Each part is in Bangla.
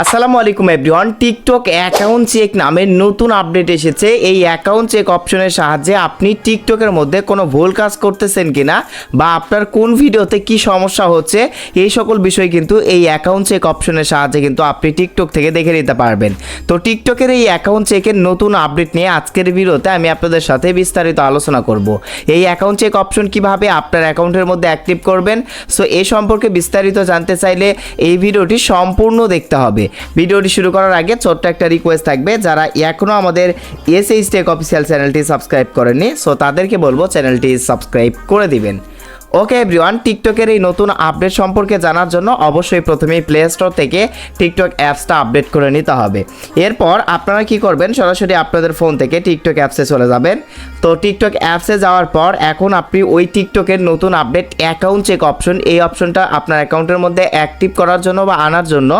আসসালামু আলাইকুম এভরিওয়ান। টিকটক অ্যাকাউন্ট চেক নামের নতুন আপডেট এসেছে। এই অ্যাকাউন্ট চেক অপশনের সাহায্যে আপনি টিকটকের মধ্যে কোনো ভুল কাজ করতেছেন কিনা বা আপনার কোন ভিডিওতে কি সমস্যা হচ্ছে এই সকল বিষয় কিন্তু এই অ্যাকাউন্ট চেক অপশনের সাহায্যে কিন্তু আপনি টিকটক থেকে দেখে নিতে পারবেন। তো টিকটকের এই অ্যাকাউন্ট চেকের নতুন আপডেট নিয়ে আজকের ভিডিওতে আমি আপনাদের সাথে বিস্তারিত আলোচনা করব। এই অ্যাকাউন্ট চেক অপশন কিভাবে আপনার অ্যাকাউন্টের মধ্যে অ্যাক্টিভ করবেন, সো এই সম্পর্কে বিস্তারিত জানতে চাইলে এই ভিডিওটি সম্পূর্ণ দেখতে হবে। ভিডিওটি শুরু করার আগে ছোট্ট একটা রিকোয়েস্ট থাকবে, যারা এখনও আমাদের এসএইচ টেক অফিসিয়াল চ্যানেলটি সাবস্ক্রাইব করেননি, সো তাদেরকে বলবো চ্যানেলটি সাবস্ক্রাইব করে দিবেন। ওকে এভরিওয়ান, টিকটকের এই নতুন আপডেট সম্পর্কে জানার জন্য অবশ্যই প্রথমেই প্লে স্টোর থেকে টিকটক অ্যাপসটা আপডেট করে নিতে হবে। এরপর আপনারা কি করবেন, সরাসরি আপনাদের ফোন থেকে টিকটক অ্যাপসে চলে যাবেন। তো টিকটক অ্যাপসে যাওয়ার পর এখন আপনি ওই টিকটকের নতুন আপডেট অ্যাকাউন্ট চেক অপশন, এই অপশনটা আপনার অ্যাকাউন্টের মধ্যে অ্যাক্টিভ করার জন্য বা আনার জন্য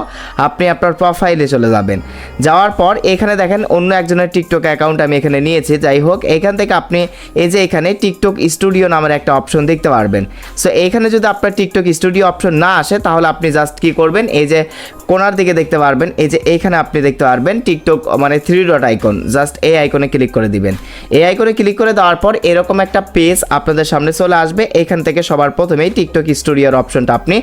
আপনি আপনার প্রোফাইলে চলে যাবেন। যাওয়ার পর এখানে দেখেন অন্য একজনের টিকটক অ্যাকাউন্ট আমি এখানে নিয়েছি। যাই হোক, এখান থেকে আপনি এই যে এখানে টিকটক স্টুডিও নামের একটা অপশন দেখতে পারবেন। সো এইখানে যদি আপনার টিকটক স্টুডিও অপশন না আসে তাহলে আপনি জাস্ট কি করবেন, এই যে কোনার দিকে দেখতে পারবেন, এই যে এইখানে আপনি দেখতে পারবেন টিকটক মানে 3 ডট আইকন, জাস্ট এই আইকনে ক্লিক করে দিবেন। এই আইকনে ক্লিক করে দেওয়ার পর এরকম একটা পেজ আপনাদের সামনে চলে আসবে। এখান থেকে সবার প্রথমেই টিকটক স্টুডিওর অপশনটা আপনি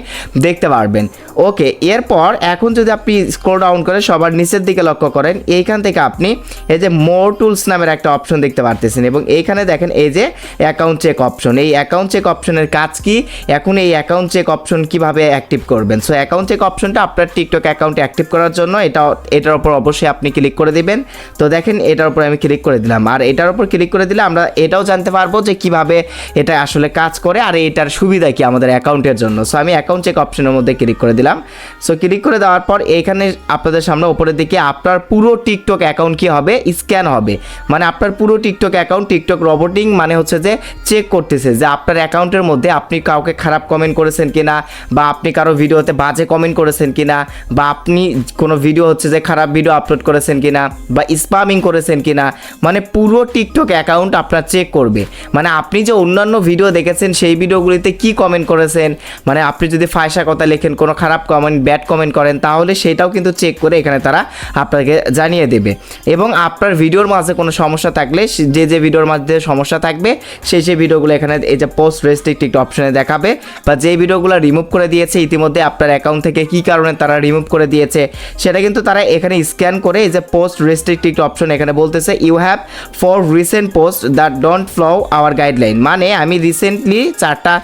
দেখতে পারবেন। ওকে, এরপর এখন যদি আপনি স্ক্রল ডাউন করে সবার নিচের দিকে লক্ষ্য করেন, এইখান থেকে আপনি এই যে মোর টুলস নামের একটা অপশন দেখতে পারতেছেন এবং এইখানে দেখেন এই যে অ্যাকাউন্ট চেক অপশন। এই অ্যাকাউন্ট চেক অপশনের কাজ কি, এখন এই অ্যাকাউন্ট চেক অপশন কিভাবে অ্যাক্টিভ করবেন। সো অ্যাকাউন্ট চেক অপশনটা আপনার টিকটক অ্যাকাউন্ট অ্যাক্টিভ করার জন্য এটার উপর অবশ্যই আপনি ক্লিক করে দিবেন। তো দেখেন এটার উপর আমি ক্লিক করে দিলাম, আর এটার উপর ক্লিক করে দিলে আমরা এটাও জানতে পারবো যে কিভাবে এটা আসলে কাজ করে আর এটার সুবিধা কি আমাদের অ্যাকাউন্টের জন্য। সো আমি অ্যাকাউন্ট চেক অপশনের মধ্যে ক্লিক করে দিলাম। সো ক্লিক করে দেওয়ার পর এখানে আপনাদের সামনে উপরের দিকে আপনার পুরো টিকটক অ্যাকাউন্ট কি হবে, স্ক্যান হবে। মানে আপনার পুরো টিকটক অ্যাকাউন্ট টিকটক রোবটিং মানে হচ্ছে যে চেক করতেছে যে আপনার অ্যাকাউন্টের মধ্যে আপনি কাউকে খারাপ কমেন্ট করেছেন কিনা, বা আপনি কারো ভিডিওতে বাজে কমেন্ট করেছেন কিনা, বা আপনি কোনো ভিডিও হচ্ছে যে খারাপ ভিডিও আপলোড করেছেন কিনা, বা স্প্যামিং করেছেন কিনা, মানে পুরো টিকটক অ্যাকাউন্ট আপনার চেক করবে। মানে আপনি যে অন্যান্য ভিডিও দেখেছেন সেই ভিডিওগুলিতে কি কমেন্ট করেছেন, মানে আপনি যদি ফায়সা কথা লেখেন, কোনো খারাপ কমেন্ট ব্যাড কমেন্ট করেন, তাহলে সেটাও কিন্তু চেক করে এখানে তারা আপনাকে জানিয়ে দেবে। এবং আপনার ভিডিওর মাঝে কোনো সমস্যা থাকলে, যে ভিডিওর মাঝে সমস্যা থাকবে সেই ভিডিওগুলো এখানে এই যে পোস্ট রেস্ট্রিক্টেড অপশনে দেখাবে, বা যে ভিডিওগুলো রিমুভ করে দিয়েছে ইতিমধ্যে আপনার অ্যাকাউন্ট থেকে কি কারণে তারা রিমুভ করে দিয়েছে সেটা কিন্তু তারা এখানে স্ক্যান করে এই যে পোস্ট রেস্ট্রিক্টেড অপশন এখানে বলতেছে you have for recent post that don't follow our guideline. মানে আমি রিসেন্টলি 4টা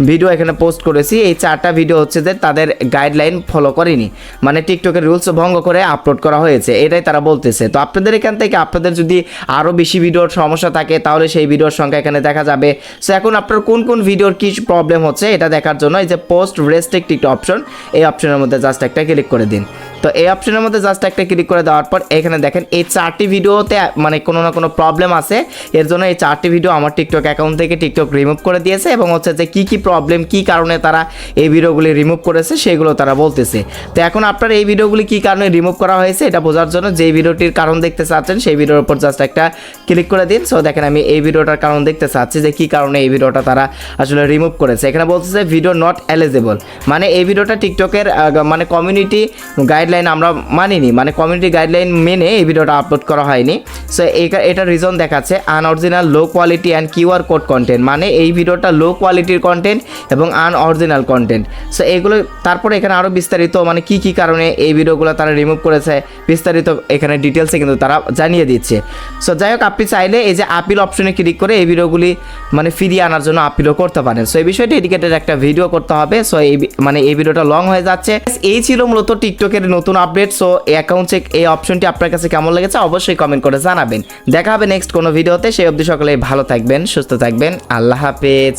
ভিডিও এখানে পোস্ট করেছি, এই 4টা ভিডিও হচ্ছে যে তাদের গাইডলাইন ফলো করেনি, মানে টিকটকের রুলস ভঙ্গ করে আপলোড করা হয়েছে, এটাই তারা বলতেছে। তো আপনাদের এখান থেকে আপনাদের যদি আরও বেশি ভিডিওর সমস্যা থাকে তাহলে সেই ভিডিওর সংখ্যা এখানে দেখা যাবে। সো এখন আপনার কোন কোন ভিডিওর কি প্রবলেম হচ্ছে এটা দেখার জন্য এই যে পোস্ট রেস্ট্রিক্টেড অপশন, এই অপশনের মধ্যে জাস্ট একটা ক্লিক করে দিন। তো এই অপশনের মধ্যে জাস্ট একটা ক্লিক করে দেওয়ার পর এখানে দেখেন এই 4টি ভিডিওতে মানে কোনো না কোনো প্রবলেম আছে, এর জন্য এই 4টি ভিডিও আমার টিকটক অ্যাকাউন্ট থেকে টিকটক রিমুভ করে দিয়েছে এবং হচ্ছে যে কী প্রবলেম, কী কারণে তারা এই ভিডিওগুলি রিমুভ করেছে সেগুলো তারা বলতেছে। তো এখন আপনার এই ভিডিওগুলি কী কারণে রিমুভ করা হয়েছে এটা বোঝার জন্য যেই ভিডিওটির কারণ দেখতে চাচ্ছেন সেই ভিডিওর উপর জাস্ট একটা ক্লিক করে দিন। সো দেখেন আমি এই ভিডিওটার কারণ দেখতে চাচ্ছি যে কী কারণে এই ভিডিওটা তারা আসলে রিমুভ করেছে। এখানে বলতেছে ভিডিও নট এলিজিবল, মানে এই ভিডিওটা টিকটকের মানে কমিউনিটি গাইডলাইন আমরা মানিনি, মানে কমিউনিটি গাইডলাইন মেনে এই ভিডিওটা আপলোড করা হয়নি। সো এটা রিজন দেখাচ্ছে unoriginal low quality and QR code content, মানে এই ভিডিওটা লো কোয়ালিটির কন্টেন্ট এবং আনঅরিজিনাল কন্টেন্ট। সো এগুলো তারপরে এখানে আরও বিস্তারিত মানে কী কারণে এই ভিডিওগুলো তারা রিমুভ করেছে বিস্তারিত এখানে ডিটেলসে কিন্তু তারা জানিয়ে দিচ্ছে। সো যাই হোক, আপনি চাইলে এই যে আপিল অপশনে ক্লিক করে এই ভিডিওগুলি মানে ফিরিয়ে আনার জন্য আপিলও করতে পারেন। সো এই বিষয়টি ডেডিকেটেড একটা ভিডিও করতে হবে। সো এই ভিডিওটা লং হয়ে যাচ্ছে। এই ছিল মূলত টিকটকের নতুন আপডেট। সো অ্যাকাউন্ট চেক এই অপশনটি আপনার কাছে কেমন লেগেছে অবশ্যই কমেন্ট করে জানাবেন। দেখা হবে নেক্সট কোনো ভিডিওতে, সেই অবধি সকলে ভালো থাকবেন, সুস্থ থাকবেন, আল্লাহ হাফেজ।